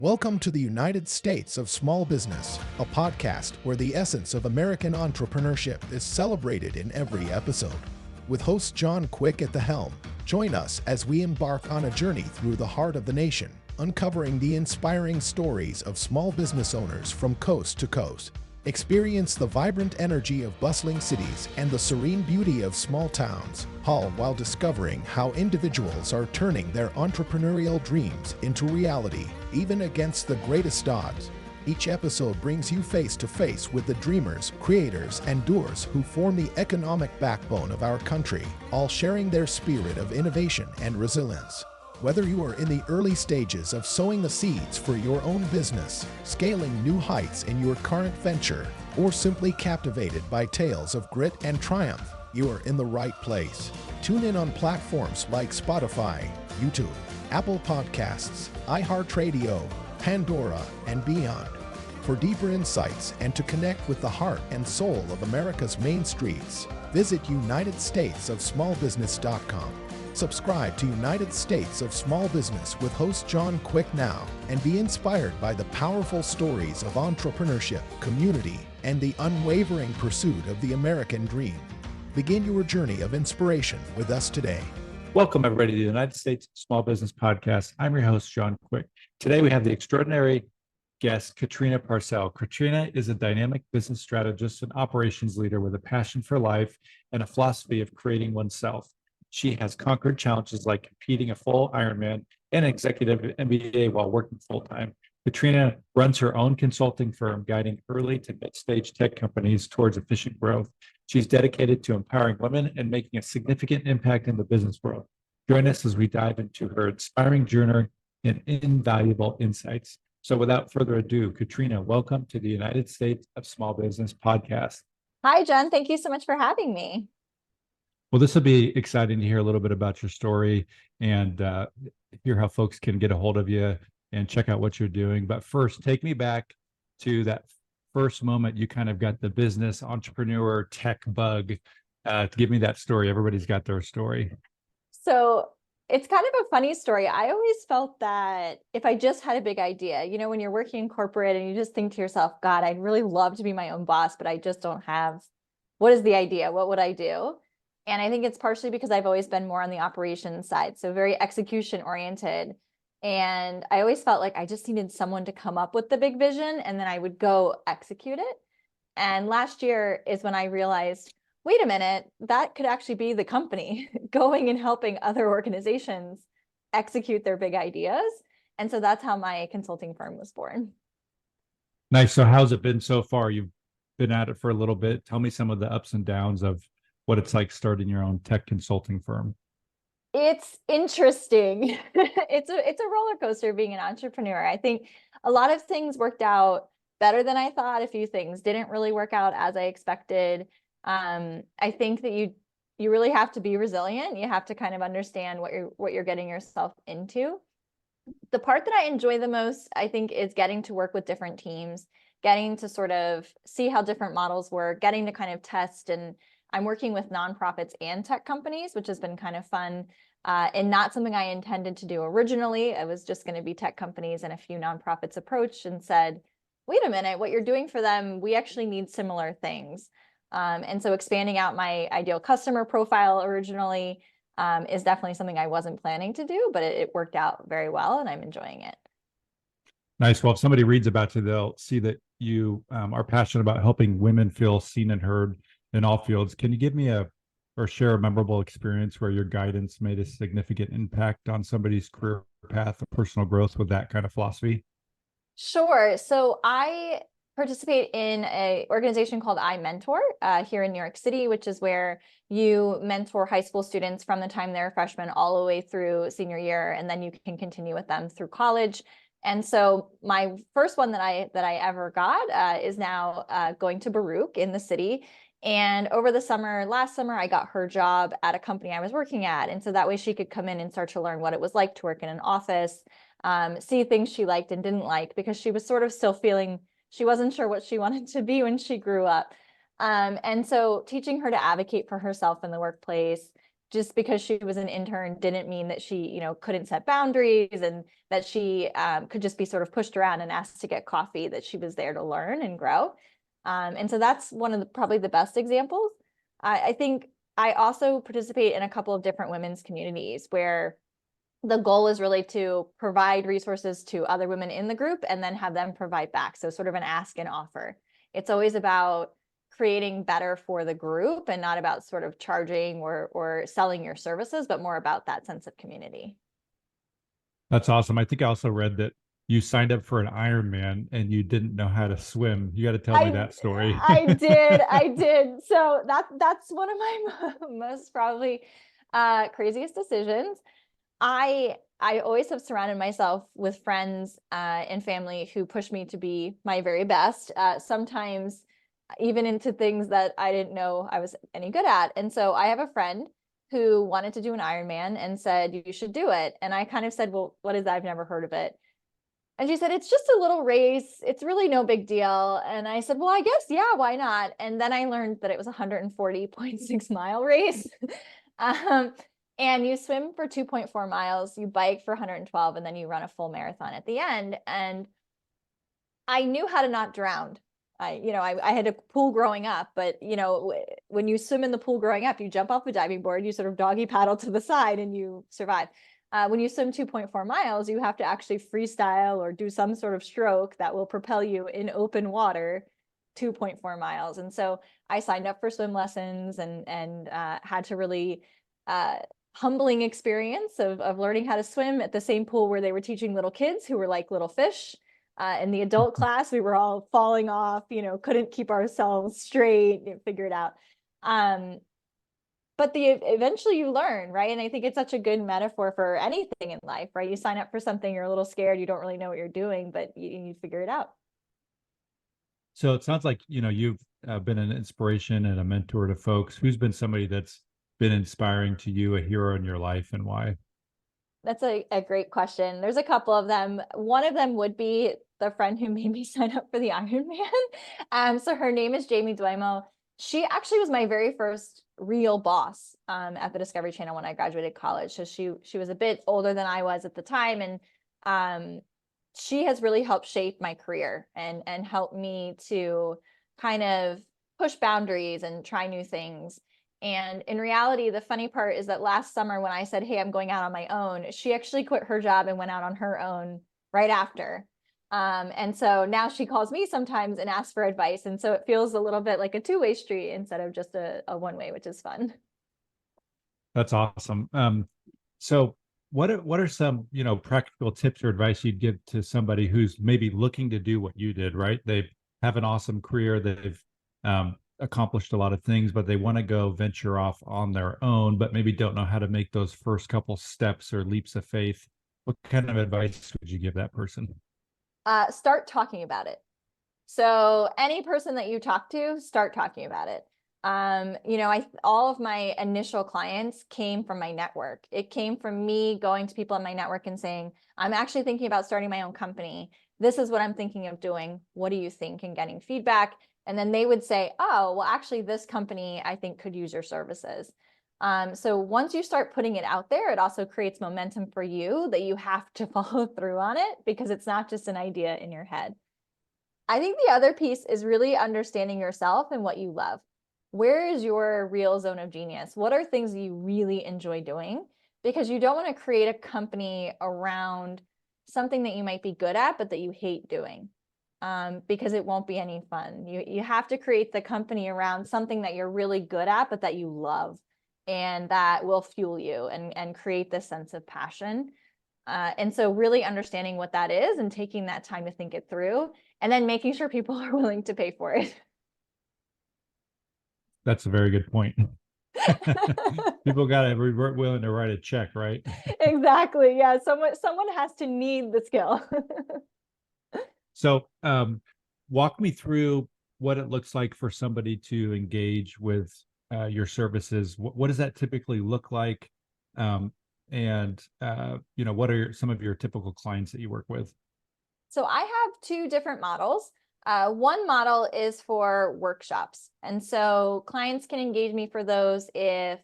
Welcome to the United States of Small Business, a podcast where the essence of American entrepreneurship is celebrated in every episode. With host John Quick at the helm, join us as we embark on a journey through the heart of the nation, uncovering the inspiring stories of small business owners from coast to coast. Experience the vibrant energy of bustling cities and the serene beauty of small towns, all while discovering how individuals are turning their entrepreneurial dreams into reality, even against the greatest odds. Each episode brings you face to face with the dreamers, creators, and doers who form the economic backbone of our country, all sharing their spirit of innovation and resilience. Whether you are in the early stages of sowing the seeds for your own business, scaling new heights in your current venture, or simply captivated by tales of grit and triumph, you are in the right place. Tune in on platforms like Spotify, YouTube, Apple Podcasts, iHeartRadio, Pandora, and beyond. For deeper insights and to connect with the heart and soul of America's main streets, visit UnitedStatesOfSmallBusiness.com. Subscribe to United States of Small Business with host John Quick now and be inspired by the powerful stories of entrepreneurship, community, and the unwavering pursuit of the American dream. Begin your journey of inspiration with us today. Welcome, everybody, to the United States Small Business Podcast. I'm your host, John Quick. Today, we have the extraordinary guest, Katrina Purcell. Katrina is a dynamic business strategist and operations leader with a passion for life and a philosophy of creating oneself. She has conquered challenges like competing a full Ironman and executive MBA while working full-time. Katrina runs her own consulting firm, guiding early to mid-stage tech companies towards efficient growth. She's dedicated to empowering women and making a significant impact in the business world. Join us as we dive into her inspiring journey and invaluable insights. So without further ado, Katrina, welcome to the United States of Small Business Podcast. Hi, John. Thank you so much for having me. Well, this will be exciting to hear a little bit about your story and hear how folks can get a hold of you and check out what you're doing. But first, take me back to that first moment you kind of got the business entrepreneur tech bug. Give me that story. Everybody's got their story. So it's kind of a funny story. I always felt that if I just had a big idea, when you're working in corporate and you just think to yourself, God, I'd really love to be my own boss, but I just don't have, what is the idea? What would I do? And I think it's partially because I've always been more on the operations side, so very execution oriented. And I always felt like I just needed someone to come up with the big vision and then I would go execute it. And last year is when I realized, wait a minute, that could actually be the company going and helping other organizations execute their big ideas. And so that's how my consulting firm was born. Nice. So how's it been so far? You've been at it for a little bit. Tell me some of the ups and downs of what it's like starting your own tech consulting firm. It's interesting. It's a roller coaster being an entrepreneur. I think a lot of things worked out better than I thought. A few things didn't really work out as I expected. I think that you really have to be resilient. You have to kind of understand what you're getting yourself into. The part that I enjoy the most, I think, is getting to work with different teams, getting to sort of see how different models work, getting to kind of test. And I'm working with nonprofits and tech companies, which has been kind of fun and not something I intended to do originally. I was just going to be tech companies, and a few nonprofits approached and said, wait a minute, what you're doing for them, we actually need similar things. And so expanding out my ideal customer profile originally is definitely something I wasn't planning to do, but it worked out very well and I'm enjoying it. Nice. Well, if somebody reads about you, they'll see that you are passionate about helping women feel seen and heard in all fields. Can you give me or share a memorable experience where your guidance made a significant impact on somebody's career path or personal growth with that kind of philosophy? Sure. So I participate in an organization called iMentor here in New York City, which is where you mentor high school students from the time they're freshmen all the way through senior year, and then you can continue with them through college. And so my first one that I ever got is now going to Baruch in the city. And over the last summer, I got her job at a company I was working at. And so that way she could come in and start to learn what it was like to work in an office, see things she liked and didn't like, because she was sort of still feeling she wasn't sure what she wanted to be when she grew up. And so teaching her to advocate for herself in the workplace, just because she was an intern didn't mean that she, couldn't set boundaries, and that she could just be sort of pushed around and asked to get coffee, that she was there to learn and grow. And so that's one of probably the best examples. I think I also participate in a couple of different women's communities where the goal is really to provide resources to other women in the group and then have them provide back. So sort of an ask and offer. It's always about creating better for the group and not about sort of charging or selling your services, but more about that sense of community. That's awesome. I think I also read that you signed up for an Ironman and you didn't know how to swim. You got to tell me that story. I did. So that's one of my most probably craziest decisions. I always have surrounded myself with friends and family who push me to be my very best, sometimes even into things that I didn't know I was any good at. And so I have a friend who wanted to do an Ironman and said, you should do it. And I kind of said, well, what is that? I've never heard of it. And she said, it's just a little race. It's really no big deal. And I said, well, I guess, yeah, why not? And then I learned that it was a 140.6-mile race. And you swim for 2.4 miles, you bike for 112, and then you run a full marathon at the end. And I knew how to not drown. I had a pool growing up, but when you swim in the pool growing up, you jump off a diving board, you sort of doggy paddle to the side and you survive. When you swim 2.4 miles, you have to actually freestyle or do some sort of stroke that will propel you in open water 2.4 miles. And so I signed up for swim lessons and had to really humbling experience of learning how to swim at the same pool where they were teaching little kids who were like little fish. In the adult class, we were all falling off, couldn't keep ourselves straight, figure it out. But eventually you learn, right? And I think it's such a good metaphor for anything in life, right? You sign up for something, you're a little scared, you don't really know what you're doing, but you figure it out. So it sounds like, you've been an inspiration and a mentor to folks. Who's been somebody that's been inspiring to you, a hero in your life, and why? That's a great question. There's a couple of them. One of them would be the friend who made me sign up for the Ironman. So her name is Jamie Duemo. She actually was my very first real boss at the Discovery Channel when I graduated college. So she was a bit older than I was at the time, and she has really helped shape my career and helped me to kind of push boundaries and try new things. And in reality, the funny part is that last summer when I said, hey, I'm going out on my own, she actually quit her job and went out on her own right after. And so now she calls me sometimes and asks for advice. And so it feels a little bit like a two-way street instead of just a one-way, which is fun. That's awesome. So what are some, practical tips or advice you'd give to somebody who's maybe looking to do what you did, right? They have an awesome career. They've accomplished a lot of things, but they want to go venture off on their own, but maybe don't know how to make those first couple steps or leaps of faith. What kind of advice would you give that person? Start talking about it. So any person that you talk to, start talking about it. All of my initial clients came from my network. It came from me going to people in my network and saying, I'm actually thinking about starting my own company. This is what I'm thinking of doing. What do you think? And getting feedback. And then they would say, oh, well, actually, this company I think could use your services. So once you start putting it out there, it also creates momentum for you that you have to follow through on it because it's not just an idea in your head. I think the other piece is really understanding yourself and what you love. Where is your real zone of genius? What are things you really enjoy doing? Because you don't want to create a company around something that you might be good at, but that you hate doing, because it won't be any fun. You have to create the company around something that you're really good at, but that you love, and that will fuel you and create this sense of passion. And so really understanding what that is and taking that time to think it through, and then making sure people are willing to pay for it. That's a very good point. People got to be willing to write a check, right? Exactly. Yeah. Someone has to need the skill. So walk me through what it looks like for somebody to engage with your services. What does that typically look like? And what are some of your typical clients that you work with? So I have two different models. One model is for workshops. And so clients can engage me for those if,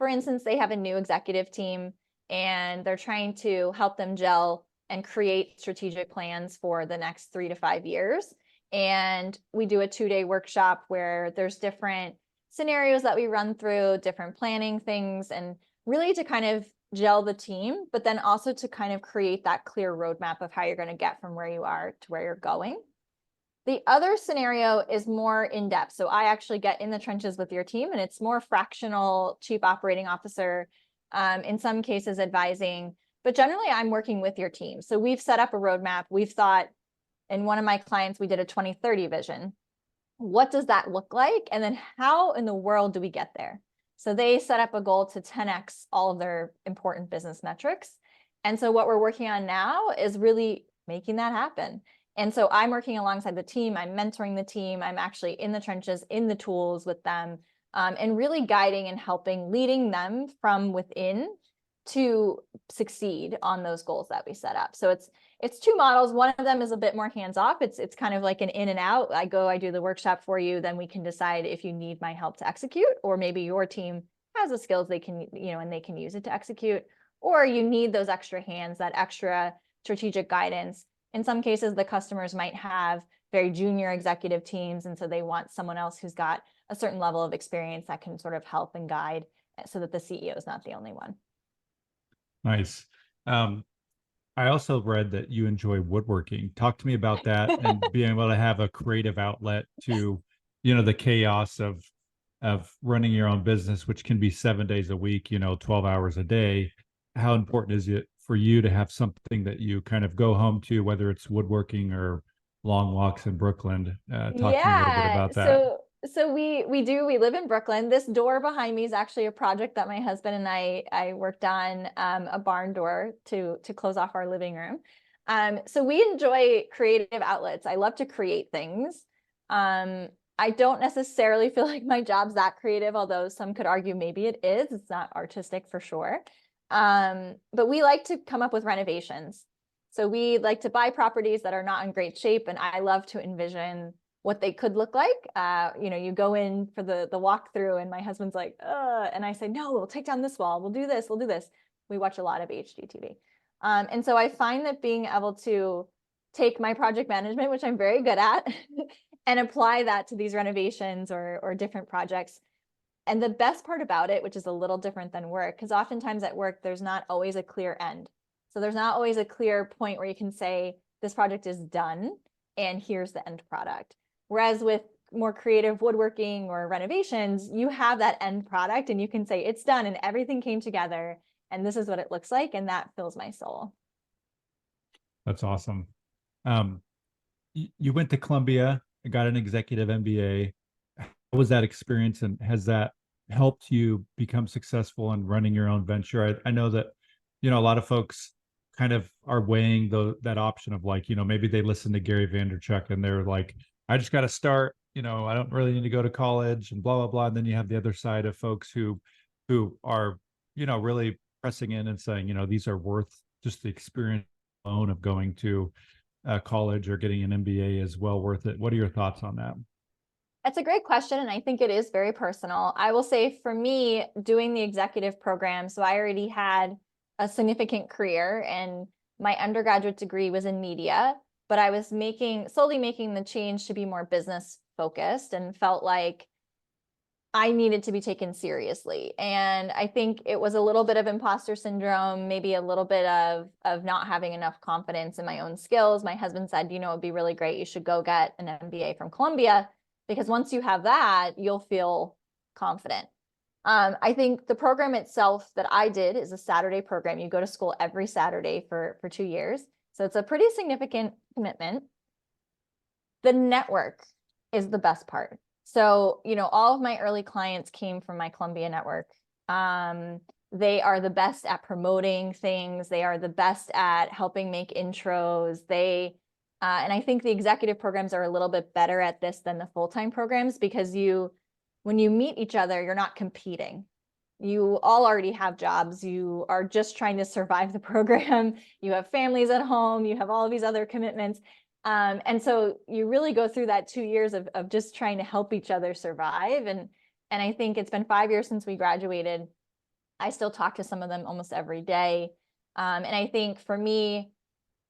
for instance, they have a new executive team and they're trying to help them gel and create strategic plans for the next 3 to 5 years. And we do a 2-day workshop where there's different scenarios that we run through, different planning things, and really to kind of gel the team, but then also to kind of create that clear roadmap of how you're going to get from where you are to where you're going. The other scenario is more in-depth. So I actually get in the trenches with your team, and it's more fractional chief operating officer, in some cases advising, but generally I'm working with your team. So we've set up a roadmap. We've thought, in one of my clients, we did a 2030 vision. What does that look like? And then how in the world do we get there? So they set up a goal to 10x all of their important business metrics. And so what we're working on now is really making that happen. And so I'm working alongside the team, I'm mentoring the team, I'm actually in the trenches, in the tools with them, and really guiding and helping, leading them from within to succeed on those goals that we set up. So it's 2 models. One of them is a bit more hands-off. It's kind of like an in and out. I do the workshop for you, then we can decide if you need my help to execute, or maybe your team has the skills they can, and they can use it to execute, or you need those extra hands, that extra strategic guidance. In some cases, the customers might have very junior executive teams, and so they want someone else who's got a certain level of experience that can sort of help and guide so that the CEO is not the only one. Nice. I also read that you enjoy woodworking. Talk to me about that and being able to have a creative outlet to, the chaos of running your own business, which can be 7 days a week, 12 hours a day. How important is it for you to have something that you kind of go home to, whether it's woodworking or long walks in Brooklyn? Talk to me a little bit about that. So we live in Brooklyn. This door behind me is actually a project that my husband and I worked on, a barn door to close off our living room. So we enjoy creative outlets. I love to create things. I don't necessarily feel like my job's that creative, although some could argue maybe it is. It's not artistic for sure. But we like to come up with renovations. So we like to buy properties that are not in great shape, and I love to envision what they could look like. You go in for the walkthrough, and my husband's like, and I say, no, we'll take down this wall. We'll do this. We'll do this. We watch a lot of HGTV. And so I find that being able to take my project management, which I'm very good at, and apply that to these renovations or different projects. And the best part about it, which is a little different than work, because oftentimes at work, there's not always a clear end. So there's not always a clear point where you can say, this project is done, and here's the end product. Whereas with more creative woodworking or renovations, you have that end product and you can say it's done and everything came together and this is what it looks like. And that fills my soul. That's awesome. You went to Columbia, got an executive MBA. How was that experience, and has that helped you become successful in running your own venture? I know that, a lot of folks kind of are weighing that option of like, maybe they listen to Gary Vaynerchuk and they're like, I just got to start, I don't really need to go to college and blah, blah, blah. And then you have the other side of folks who are, really pressing in and saying, these are worth just the experience alone of going to college or getting an MBA is well worth it. What are your thoughts on that? That's a great question. And I think it is very personal. I will say for me, doing the executive program, so I already had a significant career and my undergraduate degree was in media, but I was slowly making the change to be more business focused and felt like I needed to be taken seriously. And I think it was a little bit of imposter syndrome, maybe a little bit of not having enough confidence in my own skills. My husband said, it'd be really great. You should go get an MBA from Columbia, because once you have that, you'll feel confident. I think the program itself that I did is a Saturday program. You go to school every Saturday for 2 years. So it's a pretty significant commitment. The network is the best part. So, all of my early clients came from my Columbia network. They are the best at promoting things. They are the best at helping make intros. And I think the executive programs are a little bit better at this than the full-time programs, because when you meet each other, you're not competing. You all already have jobs. You are just trying to survive the program. You have families at home. You have all of these other commitments. And so you really go through that 2 years of just trying to help each other survive. And I think it's been 5 years since we graduated. I still talk to some of them almost every day. And I think for me,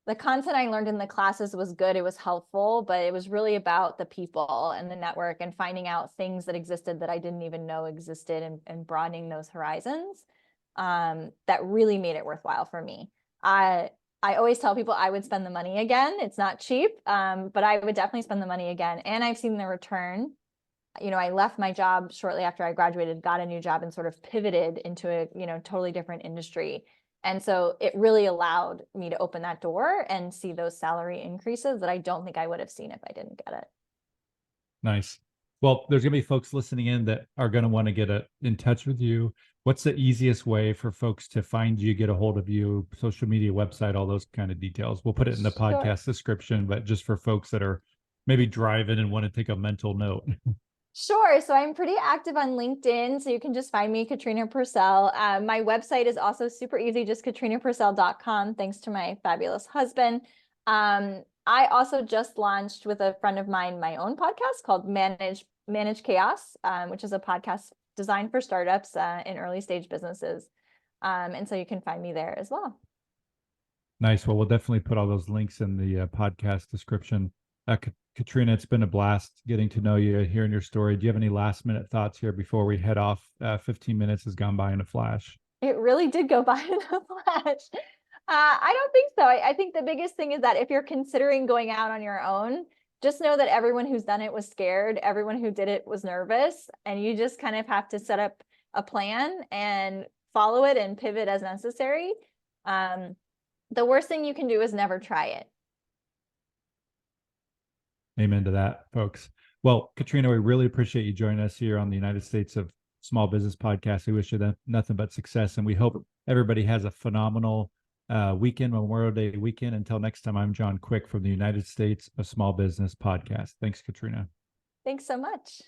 the content I learned in the classes was good. It was helpful, but it was really about the people and the network and finding out things that existed that I didn't even know existed, and broadening those horizons. That really made it worthwhile for me. I always tell people I would spend the money again. It's not cheap, but I would definitely spend the money again. And I've seen the return. I left my job shortly after I graduated, got a new job, and sort of pivoted into a, totally different industry. And so it really allowed me to open that door and see those salary increases that I don't think I would have seen if I didn't get it. Nice. Well, there's going to be folks listening in that are going to want to get in touch with you. What's the easiest way for folks to find you, get a hold of you, social media, website, all those kind of details? We'll put it in the podcast description, but just for folks that are maybe driving and want to take a mental note. Sure. So I'm pretty active on LinkedIn. So you can just find me, Katrina Purcell. My website is also super easy, just katrinapurcell.com, thanks to my fabulous husband. I also just launched with a friend of mine my own podcast called Manage Chaos, which is a podcast designed for startups in early stage businesses. And so you can find me there as well. Nice. Well, we'll definitely put all those links in the podcast description. Katrina, it's been a blast getting to know you, hearing your story. Do you have any last minute thoughts here before we head off? 15 minutes has gone by in a flash. It really did go by in a flash. I don't think so. I think the biggest thing is that if you're considering going out on your own, just know that everyone who's done it was scared. Everyone who did it was nervous. And you just kind of have to set up a plan and follow it and pivot as necessary. The worst thing you can do is never try it. Amen to that, folks. Well, Katrina, we really appreciate you joining us here on the United States of Small Business Podcast. We wish you nothing but success, and we hope everybody has a phenomenal weekend, Memorial Day weekend. Until next time, I'm John Quick from the United States of Small Business Podcast. Thanks, Katrina. Thanks so much.